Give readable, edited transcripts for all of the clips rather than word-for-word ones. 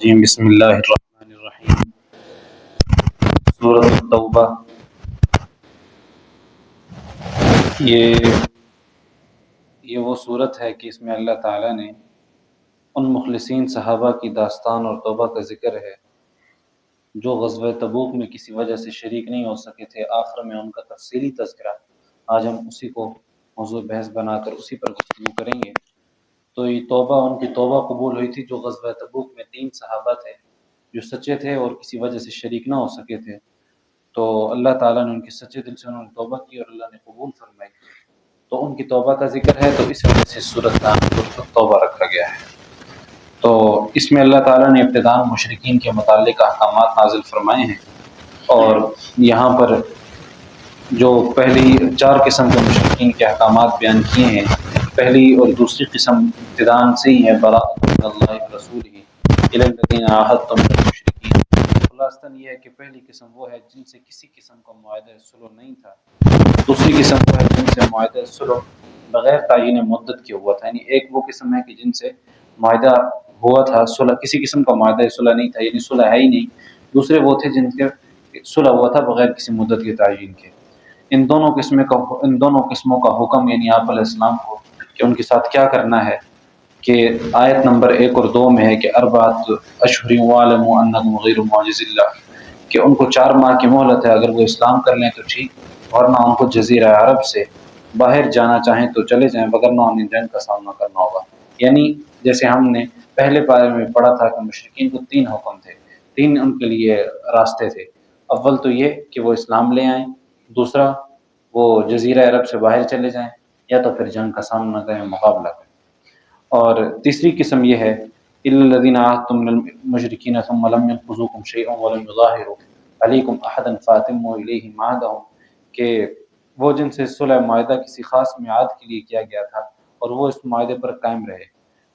جی بسم اللہ الرحمن الرحیم۔ سورۃ التوبہ یہ وہ صورت ہے کہ اس میں اللہ تعالیٰ نے ان مخلصین صحابہ کی داستان اور توبہ کا ذکر ہے جو غزوہ تبوک میں کسی وجہ سے شریک نہیں ہو سکے تھے۔ آخر میں ان کا تفصیلی تذکرہ، آج ہم اسی کو موضوع بحث بنا کر اسی پر گفتگو کریں گے۔ تو یہ توبہ، ان کی توبہ قبول ہوئی تھی جو غزوہ تبوک میں 3 صحابہ تھے جو سچے تھے اور کسی وجہ سے شریک نہ ہو سکے تھے، تو اللہ تعالیٰ نے ان کے سچے دل سے انہوں نے توبہ کی اور اللہ نے قبول فرمائی، تو ان کی توبہ کا ذکر ہے، تو اس وجہ سے سورۃ کا نام سورۃ توبہ رکھا گیا ہے۔ تو اس میں اللہ تعالیٰ نے ابتداء مشرکین کے متعلق احکامات نازل فرمائے ہیں، اور یہاں پر جو پہلی 4 قسم کے مشرکین کے احکامات بیان کیے ہیں، پہلی اور دوسری قسم ابتداء سے ہی ہے، براءۃ من اللہ ورسولہ الی الذین عاہدتم من المشرکین۔ خلاصتاً یہ ہے کہ پہلی قسم وہ ہے جن سے کسی قسم کا معاہدہ صلح نہیں تھا، دوسری قسم وہ ہے جن سے معاہدہ صلح بغیر تعین مدت کے ہوا تھا، یعنی ایک وہ قسم ہے کہ جن سے معاہدہ ہوا تھا صلح، کسی قسم کا معاہدہ صلح نہیں تھا، یعنی صلح ہے ہی نہیں۔ دوسرے وہ تھے جن کے صلح ہوا تھا بغیر کسی مدت کے تعین کے۔ ان دونوں قسموں کا حکم، یعنی آپ علیہ السلام کو کہ ان کے ساتھ کیا کرنا ہے، کہ آیت نمبر 1 اور 2 میں ہے کہ اربعۃ اشہر وعلموا انکم غیر معجز اللہ، کہ ان کو 4 ماہ کی مہلت ہے، اگر وہ اسلام کر لیں تو ٹھیک، ورنہ ان کو جزیرہ عرب سے باہر جانا چاہیں تو چلے جائیں، وگرنہ انہیں جنگ کا سامنا کرنا ہوگا۔ یعنی جیسے ہم نے پہلے پارے میں پڑھا تھا کہ مشرکین کو 3 حکم تھے، 3 ان کے لیے راستے تھے۔ اول تو یہ کہ وہ اسلام لے آئیں، دوسرا وہ جزیرہ عرب سے باہر چلے جائیں، یا تو پھر جنگ کا سامنا کریں، مقابلہ کریں۔ اور تیسری قسم یہ ہے الا الذین عاہدتم من المشرکین ثم لم ينقضوکم شیئا ولم یظاہروا علیکم احدا فاتموا الیہم عہدہم، کہ وہ جن سے صلح معاہدہ کسی خاص میعاد کے لیے کیا گیا تھا اور وہ اس معاہدے پر قائم رہے،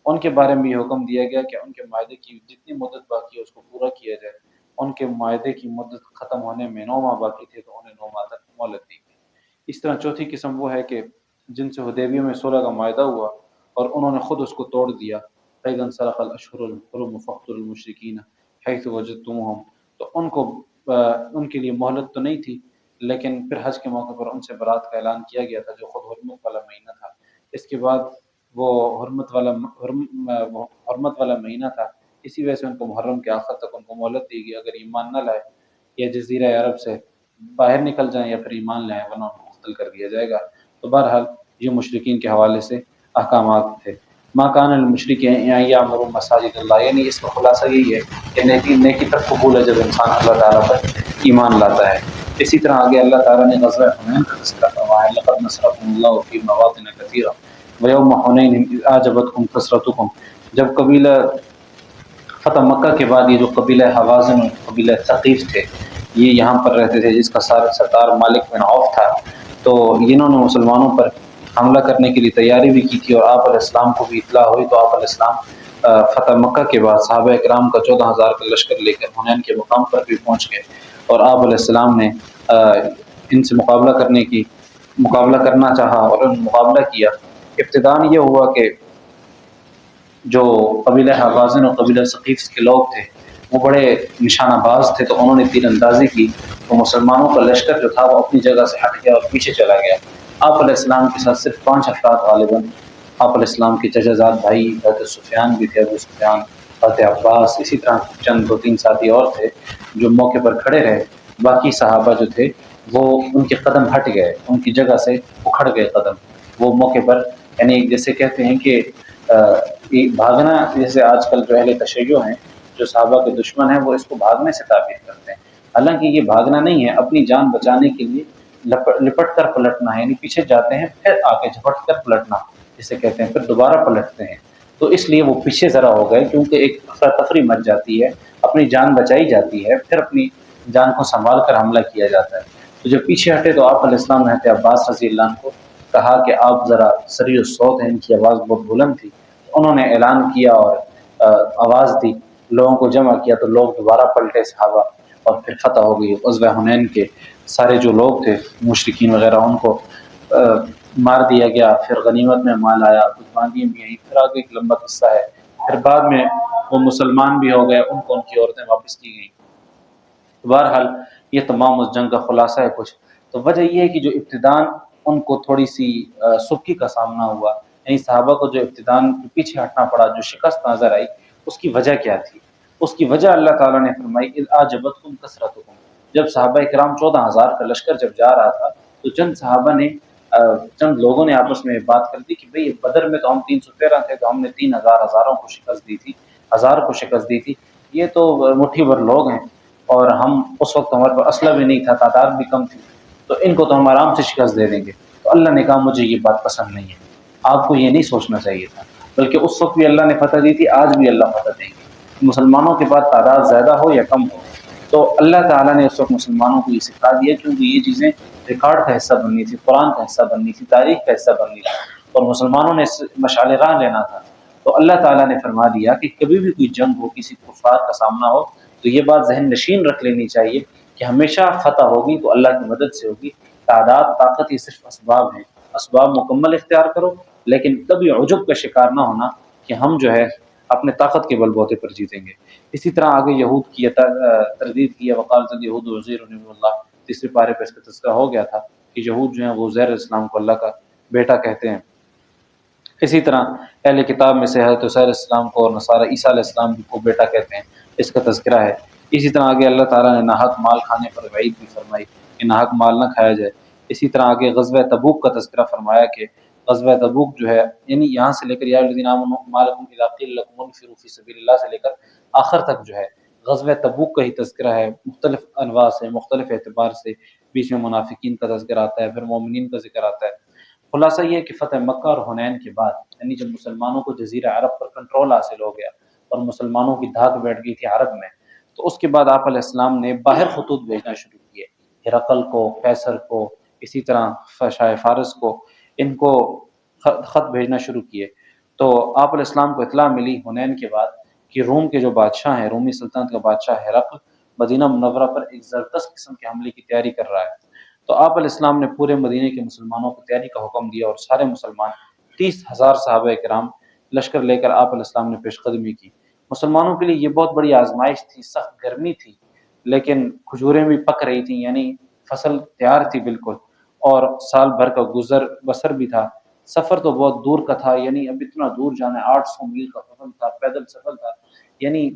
ان کے بارے میں یہ حکم دیا گیا کہ ان کے معاہدے کی جتنی مدت باقی ہے اس کو پورا کیا جائے۔ ان کے معاہدے کی مدت ختم ہونے میں 9 ماہ باقی تھے تو انہیں 9 ماہ تک مہلت دی گئی۔ اس طرح چوتھی قسم وہ ہے کہ جن سے حدیبیہ میں صلح کا معاہدہ ہوا اور انہوں نے خود اس کو توڑ دیا، فَإِذَا انسَلَخَ الْأَشْهُرُ الْحُرُمُ فَاقْتُلُوا الْمُشْرِكِينَ حَيْثُ وَجَدتُّمُوهُمْ، تو ان کے لیے مہلت تو نہیں تھی، لیکن پھر حج کے موقع پر ان سے برات کا اعلان کیا گیا تھا جو خود حرمت والا مہینہ تھا۔ اس کے بعد وہ حرمت والا مہینہ تھا، اسی وجہ سے ان کو محرم کے آخر تک ان کو مہلت دی گئی، اگر ایمان نہ لائے یا جزیرہ عرب سے باہر نکل جائیں یا پھر ایمان لائیں، ورنہ ان کو قتل کر دیا جائے گا۔ تو بہرحال یہ مشرکین کے حوالے سے احکامات تھے۔ ما کان المشرکین ان یعمروا مساجد اللہ، یعنی اس کا خلاصہ یہی ہے کہ نیکی تک قبول ہے جب انسان اللہ تعالیٰ پر ایمان لاتا ہے۔ اسی طرح آگے اللہ تعالیٰ نے غزوہ حنین کا تذکرہ فرمایا، لقد نصرکم اللہ فی مواطن کثیرہ ویوم حنین اذ اعجبتکم کثرتکم، جب قبیلہ فتح مکہ کے بعد یہ جو قبیلہ حوازن اور قبیلہ ثقیف تھے، یہ یہاں پر رہتے تھے، جس کا سردار مالک بن عوف تھا، تو انہوں نے مسلمانوں پر حملہ کرنے کے لیے تیاری بھی کی تھی، اور آپ علیہ السلام کو بھی اطلاع ہوئی، تو آپ علیہ السلام فتح مکہ کے بعد صحابہ اکرام کا 14,000 کا لشکر لے کر حنین کے مقام پر بھی پہنچ گئے، اور آپ علیہ السلام نے ان سے مقابلہ کرنا چاہا اور ان مقابلہ کیا۔ ابتداءً یہ ہوا کہ جو قبیلہ حوازن اور قبیلہ ثقیف کے لوگ تھے وہ بڑے نشانہ باز تھے، تو انہوں نے تیر اندازی کی، تو مسلمانوں کا لشکر جو تھا وہ اپنی جگہ سے ہٹ گیا اور پیچھے چلا گیا۔ آپ علیہ السلام کے ساتھ صرف 5 افراد غالباً، آپ علیہ السلام کے چچا زاد بھائی حضرت سفیان بھی تھے، ابو سفیان، حضرت عباس، اسی طرح چند 2-3 ساتھی اور تھے جو موقع پر کھڑے رہے۔ باقی صحابہ جو تھے وہ ان کے قدم ہٹ گئے، ان کی جگہ سے اکھڑ گئے قدم، وہ موقع پر، یعنی جیسے کہتے ہیں کہ بھاگنا، جیسے آج کل جو اہل تشیع ہیں، جو صحابہ کے دشمن ہیں، وہ اس کو بھاگنے سے تعبیر کرتے ہیں، حالانکہ یہ بھاگنا نہیں ہے، اپنی جان بچانے کے لیے لپٹ کر پلٹنا ہے، یعنی پیچھے جاتے ہیں پھر آگے جھپٹ کر پلٹنا جسے کہتے ہیں، پھر دوبارہ پلٹتے ہیں، تو اس لیے وہ پیچھے ذرا ہو گئے، کیونکہ ایک افراتفری مچ جاتی ہے، اپنی جان بچائی جاتی ہے، پھر اپنی جان کو سنبھال کر حملہ کیا جاتا ہے۔ تو جب پیچھے ہٹے تو آپ علیہ السلام نے حضرت عباس رضی اللہ عنہ کو کہا کہ آپ ذرا سری الصوت ہیں، ان کی آواز بہت بلند تھی، انہوں نے اعلان کیا اور آواز دی، لوگوں کو جمع کیا، تو لوگ دوبارہ پلٹے صحابہ، اور پھر فتح ہو گئی۔ غزوہ حنین کے سارے جو لوگ تھے مشرکین وغیرہ ان کو مار دیا گیا، پھر غنیمت میں مال آیا، کچھ باندیاں بھی آئیں، پھر آگے ایک لمبا قصہ ہے، پھر بعد میں وہ مسلمان بھی ہو گئے، ان کو ان کی عورتیں واپس کی گئیں۔ بہرحال یہ تمام اس جنگ کا خلاصہ ہے کچھ۔ تو وجہ یہ ہے کہ جو ابتداً ان کو تھوڑی سی سکی کا سامنا ہوا، یعنی صحابہ کو جو ابتداً پیچھے ہٹنا پڑا، جو شکست نظر آئی، اس کی وجہ کیا تھی؟ اس کی وجہ اللہ تعالیٰ نے فرمائی اذ اعجبتکم کثرتکم، جب صحابہ کرام 14,000 کا لشکر جب جا رہا تھا تو چند صحابہ نے چند لوگوں نے آپس میں بات کر دی کہ بھئی بدر میں تو ہم 313 تھے، تو ہم نے 3,000 ہزاروں کو شکست دی تھی، 1000 کو شکست دی تھی، یہ تو مٹھی بھر لوگ ہیں، اور ہم اس وقت ہمارے پاس اسلحہ بھی نہیں تھا، تعداد بھی کم تھی، تو ان کو تو ہم آرام سے شکست دے دیں گے۔ تو اللہ نے کہا مجھے یہ بات پسند نہیں ہے، آپ کو یہ نہیں سوچنا چاہیے تھا، بلکہ اس وقت بھی اللہ نے فتح دی تھی، آج بھی اللہ فتح دیں گے، مسلمانوں کے بعد تعداد زیادہ ہو یا کم ہو۔ تو اللہ تعالیٰ نے اس وقت مسلمانوں کو یہ سکھا دیا، کیونکہ یہ چیزیں ریکارڈ کا حصہ بننی تھی، قرآن کا حصہ بننی تھی، تاریخ کا حصہ بننی تھی، اور مسلمانوں نے مشعل راہ لینا تھا۔ تو اللہ تعالیٰ نے فرما دیا کہ کبھی بھی کوئی جنگ ہو، کسی کفار کا سامنا ہو، تو یہ بات ذہن نشین رکھ لینی چاہیے کہ ہمیشہ فتح ہوگی تو اللہ کی مدد سے ہوگی، تعداد طاقت یہ صرف اسباب ہیں، اسباب مکمل اختیار کرو، لیکن کبھی عجب کا شکار نہ ہونا کہ ہم جو ہے اپنے طاقت کے بل بوتے پر جیتیں گے۔ اسی طرح آگے یہود کی تردید کی ہے، وقالت الیہود عزیر ابن اللہ، تیسرے پارے پہ اس کا تذکرہ ہو گیا تھا کہ یہود جو ہیں وہ عزیر اسلام کو اللہ کا بیٹا کہتے ہیں۔ اسی طرح اہل کتاب میں سے حضرت عزیر السلام کو اور نصارہ عیسیٰ علیہ السلام کو بیٹا کہتے ہیں، اس کا تذکرہ ہے۔ اسی طرح آگے اللہ تعالیٰ نے ناحق مال کھانے پر وعید بھی فرمائی کہ ناحق مال نہ کھایا جائے۔ اسی طرح آگے غزوہ تبوک کا تذکرہ فرمایا کہ غزوہ تبوک جو ہے، یعنی یہاں سے لے کر یا الذین آمنوا ما لکم اذا قیل لکم انفروا فی سبیل اللہ سے لے کر آخر تک جو ہے غزوہ تبوک کا ہی تذکرہ ہے، مختلف انواع سے، مختلف اعتبار سے، بیچ میں منافقین کا تذکرہ آتا ہے، پھر مومنین کا ذکر آتا ہے۔ خلاصہ یہ ہے کہ فتح مکہ اور حنین کے بعد، یعنی جب مسلمانوں کو جزیرہ عرب پر کنٹرول حاصل ہو گیا اور مسلمانوں کی دھاک بیٹھ گئی تھی عرب میں، تو اس کے بعد آپ علیہ السلام نے باہر خطوط بھیجنا شروع کیے، ہرقل کو، قیصر کو، اسی طرح شاہ فارس کو، ان کو خط بھیجنا شروع کیے۔ تو آپ علیہ السلام کو اطلاع ملی حنین کے بعد کہ روم کے جو بادشاہ ہیں، رومی سلطنت کا بادشاہ ہرقل مدینہ منورہ پر ایک زبردست قسم کے حملے کی تیاری کر رہا ہے۔ تو آپ علیہ السلام نے پورے مدینے کے مسلمانوں کو تیاری کا حکم دیا، اور سارے مسلمان 30,000 صحابہ کرام لشکر لے کر آپ علیہ السلام نے پیش قدمی کی۔ مسلمانوں کے لیے یہ بہت بڑی آزمائش تھی، سخت گرمی تھی، لیکن کھجوریں بھی پک رہی تھیں، یعنی فصل تیار تھی بالکل، اور سال بھر کا گزر بسر بھی تھا۔ سفر تو بہت دور کا تھا، یعنی اب اتنا دور جانا ہے، 800 میل کا سفر تھا، پیدل سفر تھا، یعنی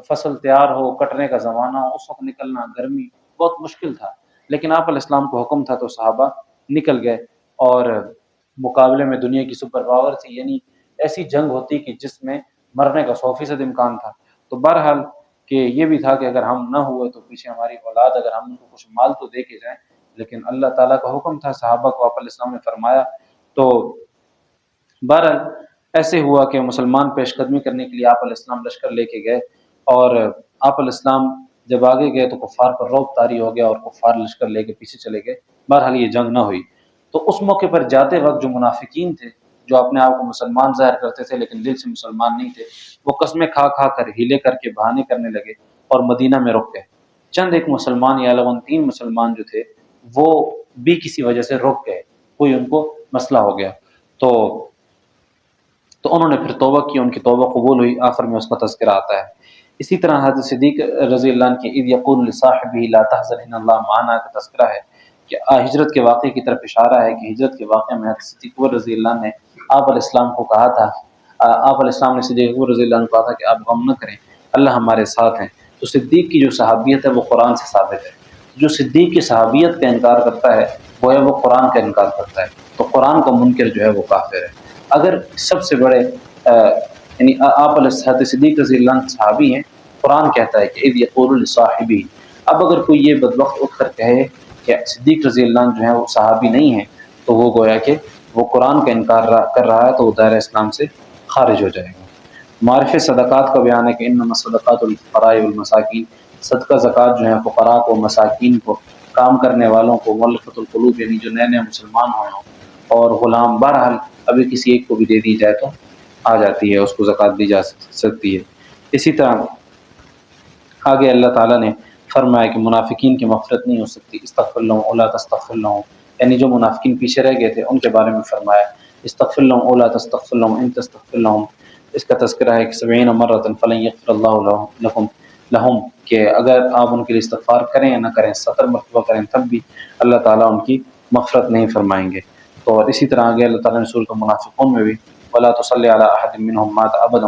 فصل تیار ہو، کٹنے کا زمانہ، اس وقت نکلنا، گرمی، بہت مشکل تھا، لیکن آپ علیہ السلام کو حکم تھا تو صحابہ نکل گئے، اور مقابلے میں دنیا کی سپر پاور تھی، یعنی ایسی جنگ ہوتی کہ جس میں مرنے کا 100% امکان تھا۔ تو بہرحال کہ یہ بھی تھا کہ اگر ہم نہ ہوئے تو پیچھے ہماری اولاد، اگر ہم ان کو کچھ مال تو دے کے جائیں، لیکن اللہ تعالیٰ کا حکم تھا، صحابہ کو آپ علیہ السلام نے فرمایا۔ تو بہرحال ایسے ہوا کہ مسلمان پیش قدمی کرنے کے لیے آپ علیہ السلام لشکر لے کے گئے، اور آپ علیہ السلام جب آگے گئے تو کفار پر رعب طاری ہو گیا، اور کفار لشکر لے کے پیچھے چلے گئے۔ بہرحال یہ جنگ نہ ہوئی۔ تو اس موقع پر جاتے وقت جو منافقین تھے، جو اپنے آپ کو مسلمان ظاہر کرتے تھے لیکن دل سے مسلمان نہیں تھے، وہ قسمیں کھا کھا کر، ہیلے کر کے بہانے کرنے لگے اور مدینہ میں رک گئے۔ چند ایک مسلمان یا لغن 3 مسلمان جو تھے وہ بھی کسی وجہ سے رک گئے، کوئی ان کو مسئلہ ہو گیا، تو انہوں نے پھر توبہ کی، ان کی توبہ قبول ہوئی، آخر میں اس کا تذکرہ آتا ہے۔ اسی طرح حضرت صدیق رضی اللہ عنہ کی اذ یقول لصاحبہ لا تحزن ان اللہ معنا کا تذکرہ ہے کہ ہجرت کے واقعے کی طرف اشارہ ہے کہ ہجرت کے واقعے میں حضرت صدیق رضی اللہ عنہ نے آپ علیہ السلام کو کہا تھا، آپ علیہ السلام نے صدیق رضی اللہ عنہ کو کہا تھا کہ آپ غم نہ کریں، اللہ ہمارے ساتھ ہیں۔ تو صدیق کی جو صحابیت ہے وہ قرآن سے ثابت ہے، جو صدیق کی صحابیت کا انکار کرتا ہے گویا وہ قرآن کا انکار کرتا ہے، تو قرآن کا منکر جو ہے وہ کافر ہے۔ اگر سب سے بڑے یعنی آپ علیہ صدیق رضی اللہ عنہ صحابی ہیں، قرآن کہتا ہے کہ اذ یقول لصاحبہ، اب اگر کوئی یہ بدبخت اٹھ کر کہے کہ صدیق رضی اللہ عنہ جو ہے وہ صحابی نہیں ہیں، تو وہ گویا کہ وہ قرآن کا انکار کر رہا ہے، تو وہ دائرہ اسلام سے خارج ہو جائے گا۔ معرف صدقات کا بیان ہے کہ انما الصدقات للفقراء والمساکین، صدقہ زکوٰۃ جو ہے فقراء کو، مساکین کو، کام کرنے والوں کو، مؤلفۃ القلوب یعنی جو نئے نئے مسلمان ہوئے ہوں، اور غلام، بہرحال ابھی کسی ایک کو بھی دے دی جائے تو آ جاتی ہے، اس کو زکوٰۃ دی جا سکتی ہے۔ اسی طرح آگے اللہ تعالیٰ نے فرمایا کہ منافقین کی مغفرت نہیں ہو سکتی، استغفر لهم او لا تستغفر لهم، یعنی جو منافقین پیچھے رہ گئے تھے ان کے بارے میں فرمایا استغفر لهم او لا تستغفر لهم ان تستغفر لهم، اس کا تذکرہ ہے کہ 70 مرۃ فلن یغفر اللہ لہم کہ اگر آپ ان کے لیے استغفار کریں یا نہ کریں 70 مرتبہ کریں تب بھی اللہ تعالیٰ ان کی مغفرت نہیں فرمائیں گے. تو اور اسی طرح آگے اللہ تعالیٰ نے سورۃ المنافقون میں بھی ولا تصلی علی احد منهم مات ابدا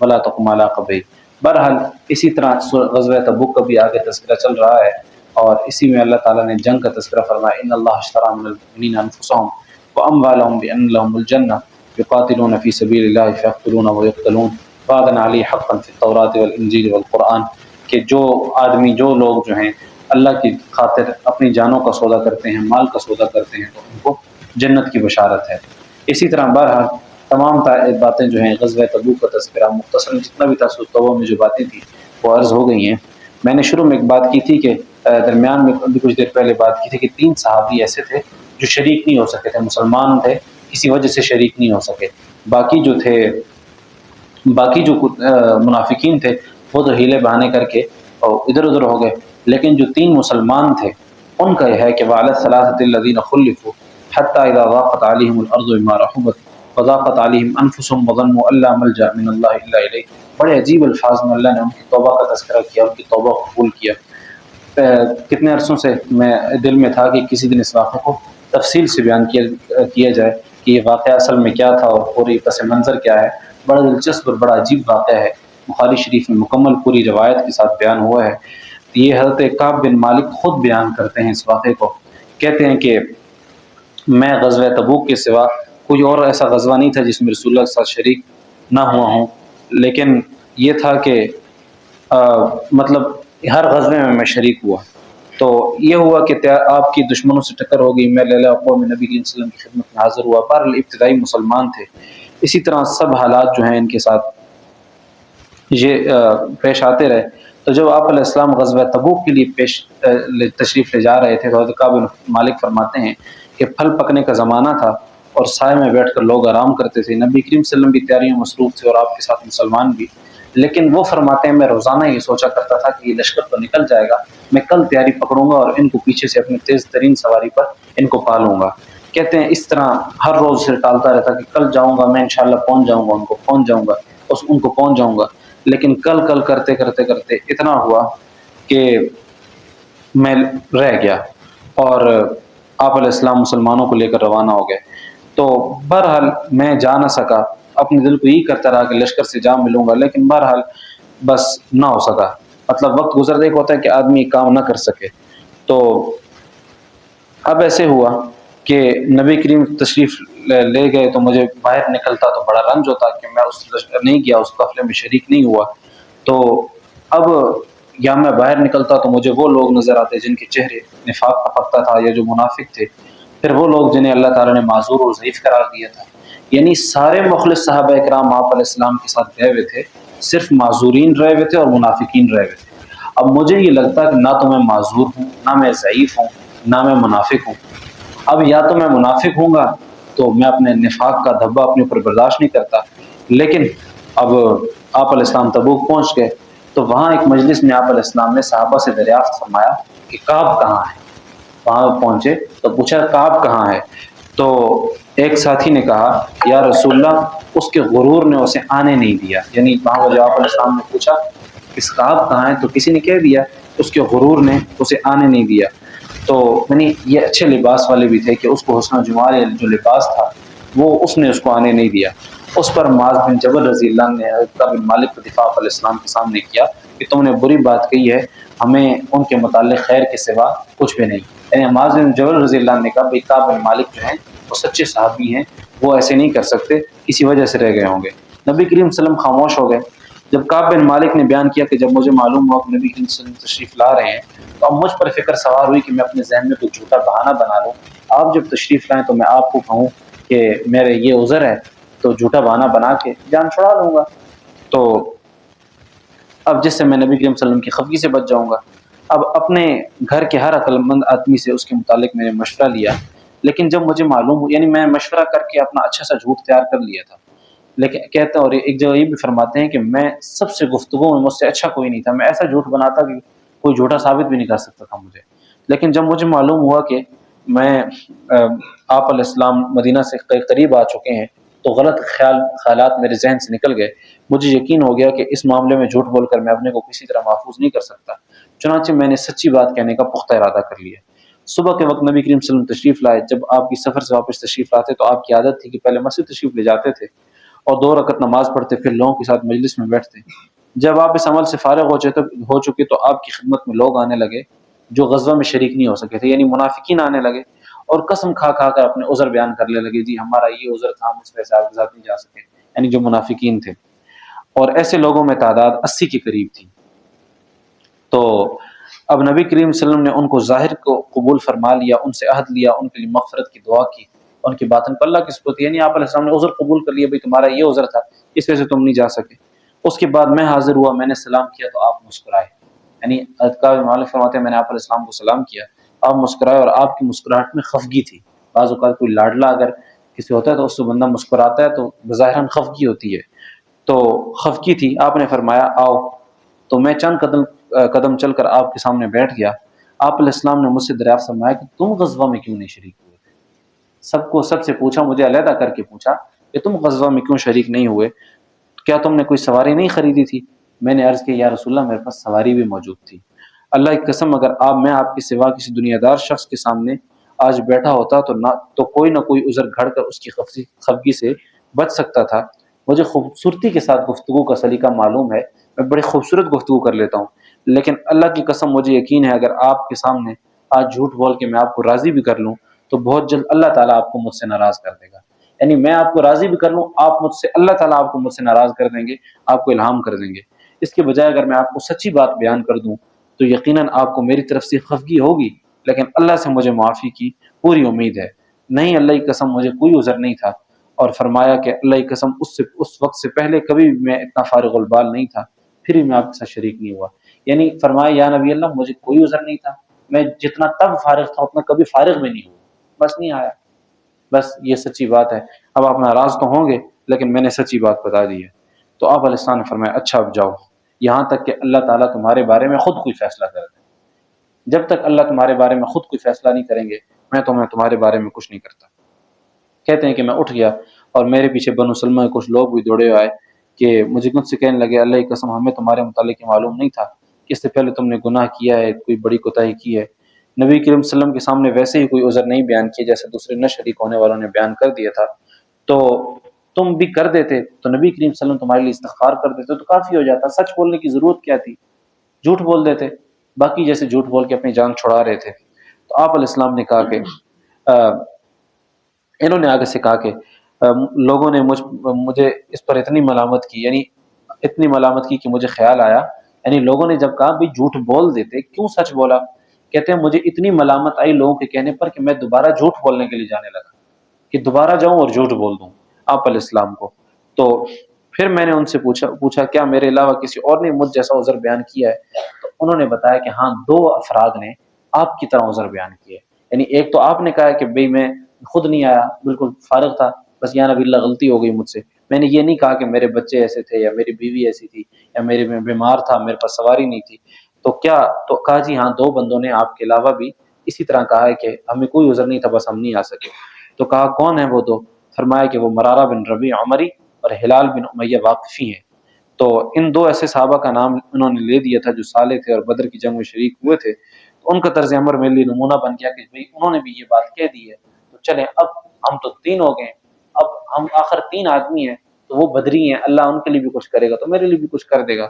ولا تقم علی قبرہ. بہرحال اسی طرح غزوہ تبوک کا بھی آگے تذکرہ چل رہا ہے اور اسی میں اللہ تعالیٰ نے جنگ کا تذکرہ فرمایا ان اللہ اشتری من المؤمنین انفسهم واموالهم بان لهم الجنہ یقاتلون فی سبیل اللہ فیقتلون ویقتلون وعدا علی حقا فی التوراۃ والانجیل والقرآن کہ جو آدمی جو لوگ جو ہیں اللہ کی خاطر اپنی جانوں کا سودا کرتے ہیں مال کا سودا کرتے ہیں تو ان کو جنت کی بشارت ہے. اسی طرح بہرحال تمام باتیں جو ہیں غزوہ تبوک کا تذکرہ مختصر جتنا بھی تھا سورۃ توبہ میں جو باتیں تھیں وہ عرض ہو گئی ہیں. میں نے شروع میں ایک بات کی تھی کہ درمیان میں ابھی کچھ دیر پہلے بات کی تھی کہ 3 صحابی ایسے تھے جو شریک نہیں ہو سکے تھے, مسلمان تھے کسی وجہ سے شریک نہیں ہو سکے. باقی جو منافقین تھے وہ تو ہیلے بہانے کر کے ادھر ادھر ہو گئے, لیکن جو 3 مسلمان تھے ان کا یہ ہے کہ وعلی الثلاثة الذین خلفوا حتی اذا ضاقت علیہم الارض بما رحبت وضاقت علیہم انفسهم وظنوا ان لا ملجأ من اللہ الا الیہ. بڑے عجیب الفاظ میں اللہ نے ان کی توبہ کا تذکرہ کیا, ان کی توبہ قبول کیا. کتنے عرصوں سے میں دل میں تھا کہ کسی دن اس واقعے کو تفصیل سے بیان کیا جائے کہ یہ واقعہ اصل میں کیا تھا اور پوری پس منظر کیا ہے. بڑا دلچسپ اور بڑا عجیب واقعہ ہے, بخاری شریف میں مکمل پوری روایت کے ساتھ بیان ہوا ہے. یہ حضرت کعب بن مالک خود بیان کرتے ہیں اس واقعے کو, کہتے ہیں کہ میں غزوہ تبوک کے سوا کوئی اور ایسا غزوہ نہیں تھا جس میں رسول اللہ کے ساتھ شریک نہ ہوا ہوں, لیکن یہ تھا کہ مطلب ہر غزوے میں شریک ہوا. تو یہ ہوا کہ آپ کی دشمنوں سے ٹکر ہو گئی, میں لیلہ اقوام نبی کریم صلی اللہ علیہ وسلم کی خدمت میں حاضر ہوا. پر ابتدائی مسلمان تھے. اسی طرح سب حالات جو ہیں ان کے ساتھ یہ پیش آتے رہے. تو جب آپ علیہ السلام غزوہ تبوک کے لیے تشریف لے جا رہے تھے تو حضرت کعب بن مالک فرماتے ہیں کہ پھل پکنے کا زمانہ تھا اور سائے میں بیٹھ کر لوگ آرام کرتے تھے. نبی کریم صلی اللہ علیہ وسلم بھی تیاریوں میں مصروف تھے اور آپ کے ساتھ مسلمان بھی. لیکن وہ فرماتے ہیں میں روزانہ یہ سوچا کرتا تھا کہ یہ لشکر تو نکل جائے گا, میں کل تیاری پکڑوں گا اور ان کو پیچھے سے اپنے تیز ترین سواری پر ان کو پالوں گا. کہتے ہیں اس طرح ہر روز سے ٹالتا رہتا کہ کل جاؤں گا میں انشاءاللہ پہنچ جاؤں گا, ان کو پہنچ جاؤں گا. لیکن کل کرتے اتنا ہوا کہ میں رہ گیا اور آپ علیہ السلام مسلمانوں کو لے کر روانہ ہو گئے. تو بہرحال میں جا نہ سکا, اپنے دل کو یہی کرتا رہا کہ لشکر سے جا ملوں گا, لیکن بہرحال بس نہ ہو سکا. مطلب وقت گزر دیکھ ہوتا ہے کہ آدمی کام نہ کر سکے. تو اب ایسے ہوا کہ نبی کریم تشریف لے گئے تو مجھے باہر نکلتا تو بڑا رنج ہوتا کہ میں اس نہیں گیا, اس قافلے میں شریک نہیں ہوا. تو اب یا میں باہر نکلتا تو مجھے وہ لوگ نظر آتے جن کے چہرے نفاق کا پکتا تھا یا جو منافق تھے, پھر وہ لوگ جنہیں اللہ تعالیٰ نے معذور اور ضعیف قرار دیا تھا. یعنی سارے مخلص صحابہ اکرام آپ علیہ السلام کے ساتھ گئے ہوئے تھے, صرف معذورین رہے ہوئے تھے اور منافقین رہے ہوئے تھے. اب مجھے یہ لگتا کہ نہ تو میں معذور ہوں, نہ میں ضعیف ہوں, نہ میں منافق ہوں. اب یا تو میں منافق ہوں گا تو میں اپنے نفاق کا دھبہ اپنے اوپر برداشت نہیں کرتا. لیکن اب آپ علیہ السلام تبوک پہنچ گئے تو وہاں ایک مجلس میں آپ علیہ السلام نے صحابہ سے دریافت فرمایا کہ کعب کہاں ہے. وہاں پہنچے تو پوچھا کعب کہاں ہے. تو ایک ساتھی نے کہا یا رسول اللہ اس کے غرور نے اسے آنے نہیں دیا. یعنی وہاں جب آپ علیہ السلام نے پوچھا اس کعب کہاں ہے تو کسی نے کہہ دیا اس کے غرور نے اسے آنے نہیں دیا. تو یعنی یہ اچھے لباس والے بھی تھے کہ اس کو حسن جمال جو لباس تھا وہ اس نے اس کو آنے نہیں دیا. اس پر معاذ بن جبل رضی اللہ عنہ نے حضرت بن مالک کا دفاع علیہ السلام کے سامنے کیا کہ تم نے بری بات کہی ہے, ہمیں ان کے متعلق خیر کے سوا کچھ بھی نہیں. یعنی معاذ بن جبل رضی اللہ عنہ نے کہا بھائی کعب بن مالک جو ہیں وہ سچے صحابی ہیں, وہ ایسے نہیں کر سکتے, کسی وجہ سے رہ گئے ہوں گے. نبی کریم صلی اللہ علیہ وسلم خاموش ہو گئے. جب کعب بن مالک نے بیان کیا کہ جب مجھے معلوم ہوا کہ نبی کریم صلی اللہ علیہ وسلم تشریف لا رہے ہیں تو اب مجھ پر فکر سوار ہوئی کہ میں اپنے ذہن میں کوئی جھوٹا بہانہ بنا لوں, آپ جب تشریف لائیں تو میں آپ کو کہوں کہ میرے یہ عذر ہے تو جھوٹا بہانہ بنا کے جان چھڑا لوں گا. تو اب جس سے میں نبی کریم صلی اللہ علیہ وسلم کی خفگی سے بچ جاؤں گا. اب اپنے گھر کے ہر عقل مند آدمی سے اس کے متعلق میں نے مشورہ لیا, لیکن جب مجھے معلوم ہو, یعنی میں مشورہ کر کے اپنا اچھا سا جھوٹ تیار کر لیا تھا. لیکن کہتے ہیں اور ایک جگہ یہ بھی فرماتے ہیں کہ میں سب سے گفتگو میں مجھ سے اچھا کوئی نہیں تھا, میں ایسا جھوٹ بناتا کہ کوئی جھوٹا ثابت بھی نہیں کر سکتا تھا مجھے. لیکن جب مجھے معلوم ہوا کہ میں آپ علیہ السلام مدینہ سے قریب آ چکے ہیں تو غلط خیالات میرے ذہن سے نکل گئے. مجھے یقین ہو گیا کہ اس معاملے میں جھوٹ بول کر میں اپنے کو کسی طرح محفوظ نہیں کر سکتا. چنانچہ میں نے سچی بات کہنے کا پختہ ارادہ کر لیا. صبح کے وقت نبی کریم صلی اللہ علیہ وسلم تشریف لائے. جب آپ کی سفر سے واپس تشریف لاتے تو آپ کی عادت تھی کہ پہلے مسجد تشریف لے جاتے تھے اور 2 رکعت نماز پڑھتے، پھر لوگوں کے ساتھ مجلس میں بیٹھتے. جب آپ اس عمل سے فارغ ہو چکے تو آپ کی خدمت میں لوگ آنے لگے جو غزوہ میں شریک نہیں ہو سکے تھے، یعنی منافقین آنے لگے اور قسم کھا کھا کر اپنے عذر بیان کرنے لگے، جی ہمارا یہ عذر تھا، ہم اس وجہ سے آپ کے ساتھ نہیں جا سکے، یعنی جو منافقین تھے. اور ایسے لوگوں میں تعداد 80 کے قریب تھی. تو اب نبی کریم صلی اللہ علیہ وسلم نے ان کو ظاہر کو قبول فرما لیا، ان سے عہد لیا، ان کے لیے مغفرت کی دعا کی، ان کی باطن پر اللہ کی سپرد، یعنی آپ علیہ السلام نے عذر قبول کر لیا، بھئی تمہارا یہ عذر تھا، اس وجہ سے تم نہیں جا سکے. اس کے بعد میں حاضر ہوا، میں نے سلام کیا تو آپ مسکرائے، یعنی اذکار مالک فرماتے ہیں میں نے آپ علیہ السلام کو سلام کیا، آپ مسکرائے اور آپ کی مسکراہٹ میں خفگی تھی. بعض اوقات کوئی لاڈلا اگر کسی ہوتا ہے تو اس سے بندہ مسکراتا ہے تو بظاہراً خفگی ہوتی ہے، تو خفگی تھی. آپ نے فرمایا آؤ، تو میں چند قدم چل کر آپ کے سامنے بیٹھ گیا. آپ علیہ السلام نے مجھ سے دریافت فرمایا کہ تم غزوہ میں کیوں نہیں شریک ہوئے تھے. سب سے پوچھا، مجھے علیحدہ کر کے پوچھا کہ تم غزوہ میں کیوں شریک نہیں ہوئے، کیا تم نے کوئی سواری نہیں خریدی تھی؟ میں نے عرض کی یا رسول اللہ میرے پاس سواری بھی موجود تھی. اللہ کی قسم اگر میں آپ کے سوا کسی دنیا دار شخص کے سامنے آج بیٹھا ہوتا تو کوئی نہ کوئی عذر گھڑ کر اس کی خفگی سے بچ سکتا تھا. مجھے خوبصورتی کے ساتھ گفتگو کا سلیقہ معلوم ہے، میں بڑی خوبصورت گفتگو کر لیتا ہوں، لیکن اللہ کی قسم مجھے یقین ہے اگر آپ کے سامنے آج جھوٹ بول کے میں آپ کو راضی بھی کر لوں تو بہت جلد اللہ تعالیٰ آپ کو مجھ سے ناراض کر دے گا. یعنی میں آپ کو راضی بھی کر لوں، آپ مجھ سے اللہ تعالیٰ آپ کو مجھ سے ناراض کر دیں گے، آپ کو الہام کر دیں گے. اس کے بجائے اگر میں آپ کو سچی بات بیان کر دوں تو یقیناً آپ کو میری طرف سے خفگی ہوگی، لیکن اللہ سے مجھے معافی کی پوری امید ہے. نہیں، اللہ کی قسم مجھے کوئی عذر نہیں تھا. اور فرمایا کہ اللہ کی قسم اس وقت سے پہلے کبھی بھی میں اتنا فارغ البال نہیں تھا، پھر بھی میں آپ کے ساتھ شریک نہیں ہوا. یعنی فرمایا یا نبی اللہ مجھے کوئی عذر نہیں تھا، میں جتنا تب فارغ تھا اتنا کبھی فارغ میں نہیں ہوا، بس نہیں آیا. بس یہ سچی بات ہے. اب آپ ناراض تو ہوں گے لیکن میں نے سچی بات بتا دی ہے. تو آپ علیہ السلام نے فرمایا اچھا اب جاؤ، یہاں تک کہ اللہ تعالیٰ تمہارے بارے میں خود کوئی فیصلہ کر دے. جب تک اللہ تمہارے بارے میں خود کوئی فیصلہ نہیں کریں گے میں تمہارے بارے میں کچھ نہیں کرتا. کہتے ہیں کہ میں اٹھ گیا اور میرے پیچھے بنو سلمہ کے کچھ لوگ بھی دوڑے آئے کہ مجھے مجھ سے کہنے لگے اللہ کی قسم ہمیں تمہارے متعلق معلوم نہیں تھا کہ اس سے پہلے تم نے گناہ کیا ہے، کوئی بڑی کوتاہی کی ہے. نبی کریم صلی اللہ علیہ وسلم کے سامنے ویسے ہی کوئی عذر نہیں بیان کیا جیسے دوسرے نہ شریک ہونے والوں نے بیان کر دیا تھا، تو تم بھی کر دیتے تو نبی کریم صلی اللہ علیہ وسلم تمہارے لیے استغفار کر دیتے تو کافی ہو جاتا. سچ بولنے کی ضرورت کیا تھی، جھوٹ بول دیتے، باقی جیسے جھوٹ بول کے اپنی جان چھڑا رہے تھے. تو آپ علیہ السلام نے کہا کہ انہوں نے آگے سے کہا کہ لوگوں نے مجھے اس پر اتنی ملامت کی، یعنی اتنی ملامت کی کہ مجھے خیال آیا، یعنی لوگوں نے جب کہا بھی جھوٹ بول دیتے کیوں سچ بولا، کہتے ہیں مجھے اتنی ملامت آئی لوگوں کے کہنے پر کہ میں دوبارہ جھوٹ بولنے کے لیے جانے لگا کہ دوبارہ جاؤں اور جھوٹ بول دوں آپ علیہ السلام کو. تو پھر میں نے ان سے پوچھا کیا میرے علاوہ کسی اور نے مجھ جیسا عذر بیان کیا ہے؟ تو انہوں نے بتایا کہ ہاں 2 افراد نے آپ کی طرح عذر بیان کیے. یعنی ایک تو آپ نے کہا کہ بھئی میں خود نہیں آیا، بالکل فارغ تھا، بس یا نبی اللہ غلطی ہو گئی مجھ سے. میں نے یہ نہیں کہا کہ میرے بچے ایسے تھے یا میری بیوی ایسی تھی یا میں بیمار تھا، میرے پاس سواری نہیں تھی. تو کہا جی ہاں 2 بندوں نے آپ کے علاوہ بھی اسی طرح کہا ہے کہ ہمیں کوئی عذر نہیں تھا، بس ہم نہیں آ سکے. تو کہا کون ہے وہ 2؟ فرمایا کہ وہ مرارہ بن ربیع عمری اور ہلال بن امیہ واقفی ہیں. تو ان 2 ایسے صحابہ کا نام انہوں نے لے دیا تھا جو صالح تھے اور بدر کی جنگ میں شریک ہوئے تھے. تو ان کا طرز عمل میرے لیے نمونہ بن گیا کہ بھئی انہوں نے بھی یہ بات کہہ دی ہے تو چلیں اب ہم تو 3 ہو گئے، اب ہم آخر 3 آدمی ہیں تو وہ بدری ہیں، اللہ ان کے لیے بھی کچھ کرے گا تو میرے لیے بھی کچھ کر دے گا.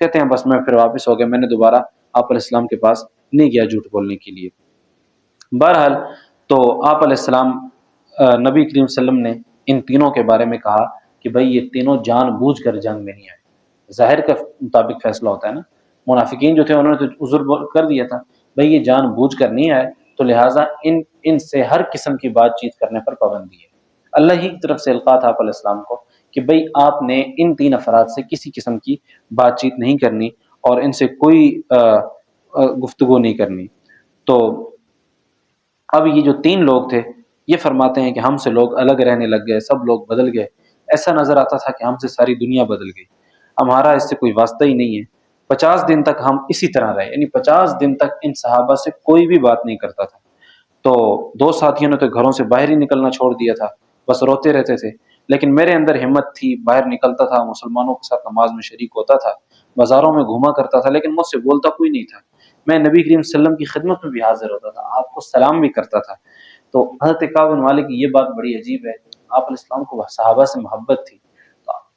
کہتے ہیں بس میں پھر واپس ہو گیا، میں نے دوبارہ آپ علیہ السلام کے پاس نہیں گیا جھوٹ بولنے کے لیے. بہرحال تو آپ علیہ السلام نبی کریم صلی اللہ علیہ وسلم نے ان تینوں کے بارے میں کہا کہ بھئی یہ تینوں جان بوجھ کر جنگ میں نہیں آئے. ظاہر کے مطابق فیصلہ ہوتا ہے نا، منافقین جو تھے انہوں نے تو عذر کر دیا تھا بھئی یہ جان بوجھ کر نہیں آئے، تو لہٰذا ان سے ہر قسم کی بات چیت کرنے پر پابندی ہے. اللہ ہی کی طرف سے القاء تھا آپ علیہ السلام کو کہ بھئی آپ نے ان 3 افراد سے کسی قسم کی بات چیت نہیں کرنی اور ان سے کوئی گفتگو نہیں کرنی. تو اب یہ جو 3 لوگ تھے یہ فرماتے ہیں کہ ہم سے لوگ الگ رہنے لگ گئے، سب لوگ بدل گئے، ایسا نظر آتا تھا کہ ہم سے ساری دنیا بدل گئی، ہمارا اس سے کوئی واسطہ ہی نہیں ہے. 50 دن تک ہم اسی طرح رہے، یعنی 50 دن تک ان صحابہ سے کوئی بھی بات نہیں کرتا تھا. تو 2 ساتھیوں نے تو گھروں سے باہر ہی نکلنا چھوڑ دیا تھا، بس روتے رہتے تھے. لیکن میرے اندر ہمت تھی، باہر نکلتا تھا، مسلمانوں کے ساتھ نماز میں شریک ہوتا تھا، بازاروں میں گھوما کرتا تھا، لیکن مجھ سے بولتا کوئی نہیں تھا۔ میں نبی کریم صلی اللہ علیہ وسلم کی خدمت میں بھی حاضر ہوتا تھا، آپ کو سلام بھی کرتا تھا۔ تو حضرت کعب بن مالک کی یہ بات بڑی عجیب ہے، آپ علیہ السلام کو صحابہ سے محبت تھی۔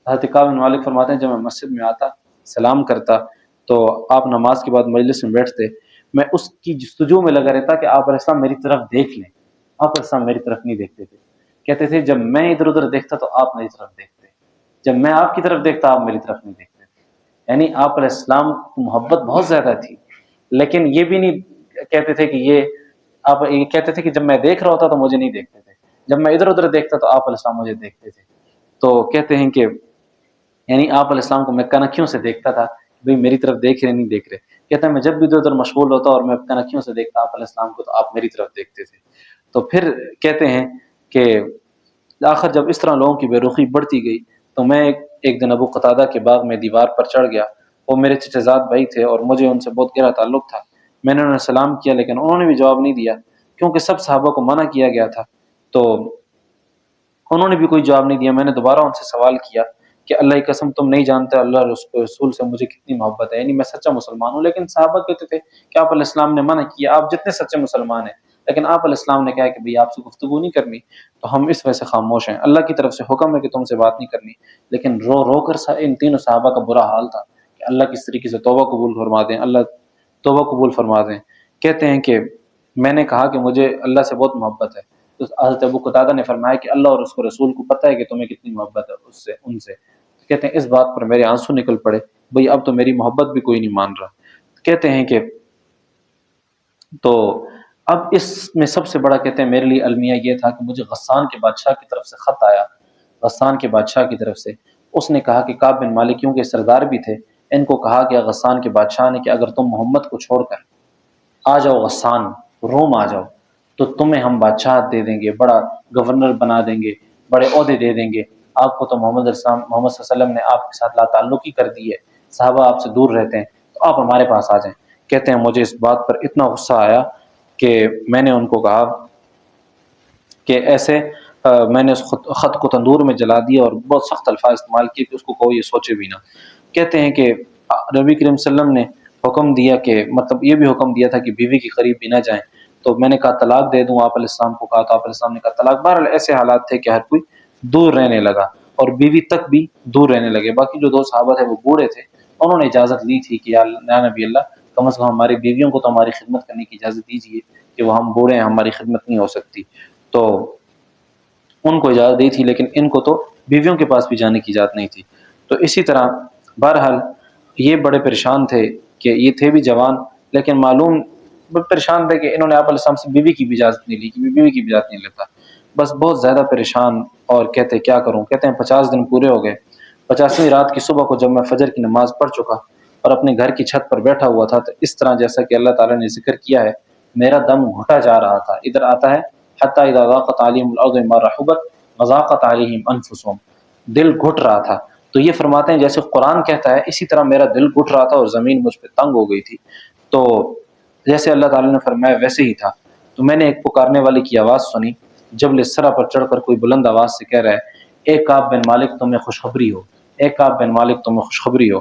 حضرت کعب بن مالک فرماتے ہیں جب میں مسجد میں آتا، سلام کرتا، تو آپ نماز کے بعد مجلس میں بیٹھتے، میں اس کی جستجو میں لگا رہتا کہ آپ علیہ السلام میری طرف دیکھ لیں۔ آپ علیہ السلام میری طرف نہیں دیکھتے تھے، کہتے تھے جب میں ادھر ادھر دیکھتا تو آپ میری طرف دیکھتے، جب میں آپ کی طرف دیکھتا آپ میری طرف نہیں دیکھتے تھے۔ یعنی آپ علیہ السلام کو محبت بہت زیادہ تھی، لیکن یہ بھی نہیں کہتے تھے کہ یہ، آپ یہ کہتے تھے کہ جب میں دیکھ رہا ہوتا تو مجھے نہیں دیکھتے تھے، جب میں ادھر ادھر دیکھتا تو آپ علیہ السلام مجھے دیکھتے تھے۔ تو کہتے ہیں کہ یعنی آپ علیہ السلام کو میں کنکھیوں سے دیکھتا تھا کہ بھئی میری طرف دیکھ رہے نہیں دیکھ رہے۔ کہتا ہے میں جب بھی ادھر ادھر مشغول ہوتا اور میں کنکھیوں سے دیکھتا آپ علیہ السلام کو تو آپ میری طرف دیکھتے تھے۔ تو پھر کہتے ہیں کہ آخر جب اس طرح لوگوں کی بے رخی بڑھتی گئی تو میں ایک دن ابو قتادہ کے باغ میں دیوار پر چڑھ گیا، وہ میرے چچا زاد بھائی تھے اور مجھے ان سے بہت گہرا تعلق تھا۔ میں نے انہیں سلام کیا لیکن انہوں نے بھی جواب نہیں دیا، کیونکہ سب صحابہ کو منع کیا گیا تھا، تو انہوں نے بھی کوئی جواب نہیں دیا۔ میں نے دوبارہ ان سے سوال کیا کہ اللہ کی قسم تم نہیں جانتے اللہ رسول سے مجھے کتنی محبت ہے، یعنی میں سچا مسلمان ہوں، لیکن صحابہ کہتے تھے کہ آپ علیہ السلام نے منع کیا، آپ جتنے سچے مسلمان ہیں، لیکن آپ علیہ السلام نے کہا کہ بھئی آپ سے گفتگو نہیں کرنی، تو ہم اس وجہ سے خاموش ہیں، اللہ کی طرف سے حکم ہے کہ تم سے بات نہیں کرنی۔ لیکن رو رو کر ان تینوں صحابہ کا برا حال تھا کہ اللہ کس طریقے سے توبہ قبول فرما دیں، اللہ توبہ قبول فرما دیں۔ کہتے ہیں کہ میں نے کہا کہ مجھے اللہ سے بہت محبت ہے، تو حضرت ابو قتادہ نے فرمایا کہ اللہ اور اس کو رسول کو پتہ ہے کہ تمہیں کتنی محبت ہے ان سے۔ کہتے ہیں اس بات پر میرے آنسو نکل پڑے، بھئی اب تو میری محبت بھی کوئی نہیں مان رہا۔ کہتے ہیں کہ تو اب اس میں سب سے بڑا کہتے ہیں میرے لیے المیہ یہ تھا کہ مجھے غسان کے بادشاہ کی طرف سے خط آیا، غسان کے بادشاہ کی طرف سے اس نے کہا کہ کعب بن مالک کیونکہ سردار بھی تھے، ان کو کہا کہ غسان کے بادشاہ نے کہ اگر تم محمد کو چھوڑ کر آ جاؤ غسان، روم آ جاؤ، تو تمہیں ہم بادشاہ دے دیں گے، بڑا گورنر بنا دیں گے، بڑے عہدے دے دیں گے، آپ کو تو محمد صلی اللہ علیہ وسلم نے آپ کے ساتھ لا تعلقی کر دی ہے، صحابہ آپ سے دور رہتے ہیں، تو آپ ہمارے پاس آ جائیں۔ کہتے ہیں مجھے اس بات پر اتنا غصہ آیا کہ میں نے ان کو کہا کہ ایسے میں نے اس خط کو تندور میں جلا دیا اور بہت سخت الفاظ استعمال کیے کہ اس کو کوئی یہ سوچے بھی نہ۔ کہتے ہیں کہ نبی کریم صلی اللہ علیہ وسلم نے حکم دیا کہ مطلب یہ بھی حکم دیا تھا کہ بیوی کے قریب بھی نہ جائیں، تو میں نے کہا طلاق دے دوں، آپ علیہ السلام کو کہا تو آپ علیہ السلام نے کہا طلاق۔ بہرحال ایسے حالات تھے کہ ہر کوئی دور رہنے لگا اور بیوی تک بھی دور رہنے لگے۔ باقی جو دو صحابہ تھے وہ بوڑھے تھے، انہوں نے اجازت لی تھی کہ یا نبی اللہ کم از کم ہماری بیویوں کو تو ہماری خدمت کرنے کی اجازت دیجیے کہ وہ ہم بوڑھے ہیں ہماری خدمت نہیں ہو سکتی، تو ان کو اجازت دی تھی، لیکن ان کو تو بیویوں کے پاس بھی جانے کی اجازت نہیں تھی۔ تو اسی طرح بہرحال یہ بڑے پریشان تھے کہ یہ تھے بھی جوان، لیکن معلوم پریشان تھے کہ انہوں نے آپ علیہ السلام سے بیوی کی بھی اجازت نہیں لی کہ بیوی کی بھی اجازت نہیں لیتا، بس بہت زیادہ پریشان۔ اور کہتے کیا کروں، کہتے ہیں 50 دن پورے ہو گئے، 50ویں رات کی صبح کو جب میں فجر کی نماز پڑھ چکا اور اپنے گھر کی چھت پر بیٹھا ہوا تھا، تو اس طرح جیسا کہ اللہ تعالیٰ نے ذکر کیا ہے میرا دم گھٹا جا رہا تھا۔ ادھر آتا ہے حتی اذا ضاقت علیہم الارض بما رحبت وضاقت علیہم انفسہم، دل گھٹ رہا تھا۔ تو یہ فرماتے ہیں جیسے قرآن کہتا ہے اسی طرح میرا دل گھٹ رہا تھا اور زمین مجھ پہ تنگ ہو گئی تھی، تو جیسے اللہ تعالیٰ نے فرمایا ویسے ہی تھا۔ تو میں نے ایک پکارنے والے کی آواز سنی، جبل سرا پر چڑھ کر کوئی بلند آواز سے کہہ رہا ہے اے کعب بن مالک تمہیں خوشخبری ہو، اے کعب بن مالک تمہیں خوشخبری ہو۔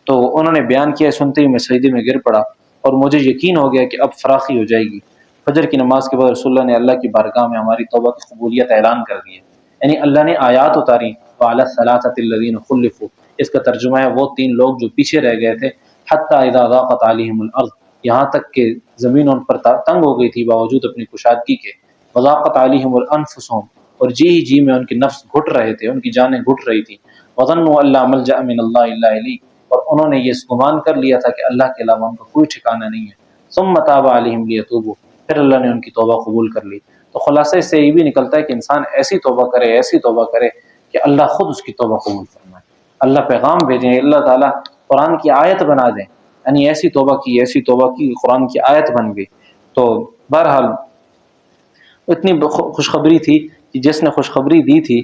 تو انہوں نے بیان کیا، سنتے ہی میں سجدے میں گر پڑا اور مجھے یقین ہو گیا کہ اب فراخی ہو جائے گی۔ فجر کی نماز کے بعد رسول اللہ نے اللہ کی بارگاہ میں ہماری توبہ کی قبولیت اعلان کر دی ہے، یعنی اللہ نے آیات اتاری وعلی الثلاثۃ الذین خلفوا، اس کا ترجمہ ہے وہ 3 لوگ جو پیچھے رہ گئے تھے، حتی اذا ضاقت علیہم الارض، یہاں تک کہ زمین ان پر تنگ ہو گئی تھی باوجود اپنی کشادگی کے، وضاقت علیہم الانفسہم، اور جی میں ان کے نفس گھٹ رہے تھے، ان کی جانیں گھٹ رہی تھیں، وظنوا ان لا ملجأ من اللہ الا الیہ، اور انہوں نے یہ گمان کر لیا تھا کہ اللہ کے علاوہ ان کا کوئی ٹھکانہ نہیں ہے، ثم تاب علیہم لیتوبوا، پھر اللہ نے ان کی توبہ قبول کر لی۔ تو خلاصے سے یہ بھی نکلتا ہے کہ انسان ایسی توبہ کرے، ایسی توبہ کرے کہ اللہ خود اس کی توبہ قبول فرمائے، اللہ پیغام بھیجیں، اللہ تعالیٰ قرآن کی آیت بنا دیں، یعنی ایسی توبہ کی قرآن کی آیت بن گئی۔ تو بہرحال اتنی خوشخبری تھی کہ جس نے خوشخبری دی تھی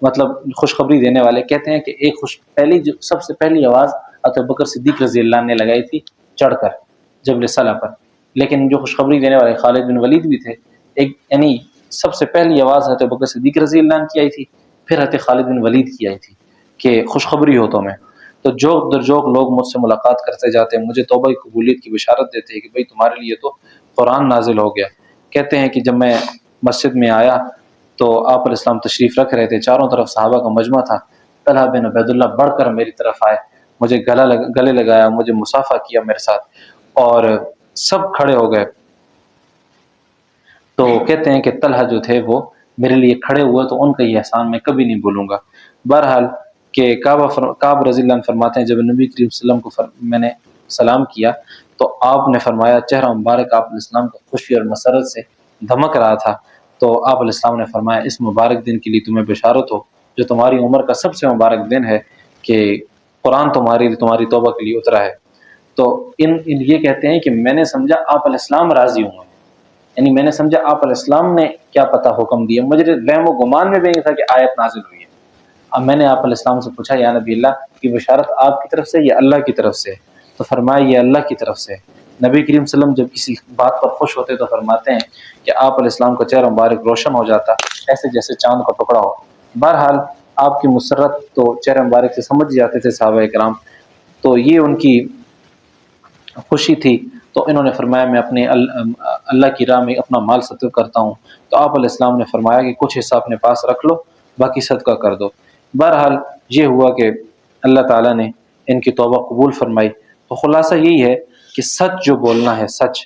مطلب خوشخبری دینے والے کہتے ہیں کہ جو سب سے پہلی آواز حضرت بکر صدیق رضی اللہ عنہ نے لگائی تھی چڑھ کر جبل صلہ پر، لیکن جو خوشخبری دینے والے خالد بن ولید بھی تھے، یعنی سب سے پہلی آواز حضرت بکر صدیق رضی اللہ عنہ کی آئی تھی، پھر حضرت خالد بن ولید کی آئی تھی کہ خوشخبری ہو تمہیں. تو جوک در جوک لوگ مجھ سے ملاقات کرتے جاتے ہیں، مجھے توبہ کی قبولیت کی بشارت دیتے ہیں کہ بھئی تمہارے لیے تو قرآن نازل ہو گیا. کہتے ہیں کہ جب میں مسجد میں آیا تو آپ علیہ السلام تشریف رکھ رہے تھے، چاروں طرف صحابہ کا مجمع تھا. طلحہ بن عبید اللہ بڑھ کر میری طرف آئے، مجھے گلے لگایا، مجھے مصافحہ کیا میرے ساتھ، اور سب کھڑے ہو گئے. تو کہتے ہیں کہ طلحہ جو تھے وہ میرے لیے کھڑے ہوئے، تو ان کا یہ احسان میں کبھی نہیں بھولوں گا. بہرحال کہ کعب رضی اللہ عنہ فرماتے ہیں جب نبی کریم صلی اللہ علیہ وسلم کو میں نے سلام کیا تو آپ نے فرمایا، چہرہ مبارک آپ علیہ السلام کا خوشی اور مسرت سے دھمک رہا تھا. تو آپ علیہ السلام نے فرمایا، اس مبارک دن کے لیے تمہیں بشارت ہو جو تمہاری عمر کا سب سے مبارک دن ہے کہ قرآن تمہاری توبہ کے لیے اترا ہے. تو یہ کہتے ہیں کہ میں نے سمجھا آپ علیہ السلام راضی ہوں، یعنی میں نے سمجھا آپ علیہ السلام نے کیا پتہ حکم دیا، مجھے وہم و گمان میں بھی نہیں تھا کہ آیت نازل ہوئی ہے. اب میں نے آپ علیہ السلام سے پوچھا، یا نبی اللہ کی بشارت آپ کی طرف سے یا اللہ کی طرف سے؟ تو فرمایا یہ اللہ کی طرف سے. نبی کریم صلی اللہ علیہ وسلم جب کسی بات پر خوش ہوتے تو فرماتے ہیں کہ آپ علیہ السلام کا چہرہ مبارک روشن ہو جاتا، ایسے جیسے چاند کا ٹکڑا ہو. بہرحال آپ کی مسرت تو چہرہ مبارک سے سمجھ جاتے تھے صحابہ کرام، تو یہ ان کی خوشی تھی. تو انہوں نے فرمایا میں اپنے اللہ کی راہ میں اپنا مال صدقہ کرتا ہوں. تو آپ علیہ السلام نے فرمایا کہ کچھ حصہ اپنے پاس رکھ لو، باقی صدقہ کر دو. بہرحال یہ ہوا کہ اللہ تعالیٰ نے ان کی توبہ قبول فرمائی. تو خلاصہ یہی ہے کہ سچ جو بولنا ہے، سچ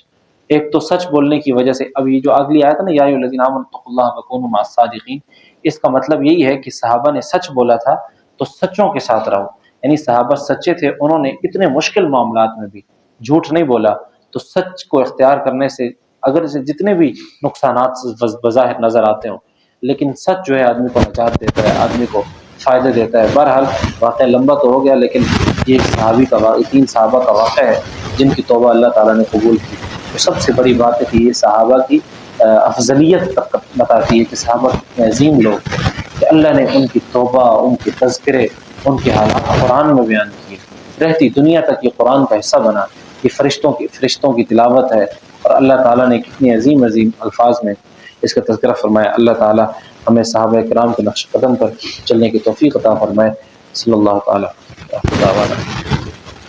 ایک تو سچ بولنے کی وجہ سے، اب یہ جو اگلی آیت ہے نا، یا ایھا الذین آمنوا اتقوا اللہ وکونوا مع الصادقین، اس کا مطلب یہی ہے کہ صحابہ نے سچ بولا تھا تو سچوں کے ساتھ رہو. یعنی صحابہ سچے تھے، انہوں نے اتنے مشکل معاملات میں بھی جھوٹ نہیں بولا. تو سچ کو اختیار کرنے سے اگر اسے جتنے بھی نقصانات بظاہر نظر آتے ہوں، لیکن سچ جو ہے آدمی کو نجات دیتا ہے، آدمی کو فائدے دیتا ہے. بہرحال واقعہ لمبا تو ہو گیا، لیکن یہ ایک صحابی کا 3 صحابہ کا واقعہ ہے جن کی توبہ اللہ تعالیٰ نے قبول کی. تو سب سے بڑی بات ہے کہ یہ صحابہ کی افضلیت تک بتاتی ہے کہ صحابہ کتنے عظیم لوگ تھے کہ اللہ نے ان کی توبہ، ان کے تذکرے، ان کے حالات قرآن میں بیان کیے. رہتی دنیا تک یہ قرآن کا حصہ بنا. یہ فرشتوں کی تلاوت ہے، اور اللہ تعالیٰ نے کتنی عظیم الفاظ میں اس کا تذکرہ فرمایا. اللہ تعالیٰ ہمیں صحابہ کرام کے نقش قدم پر چلنے کی توفیق عطا فرمائے. صلی اللہ تعالیٰ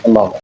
اللہ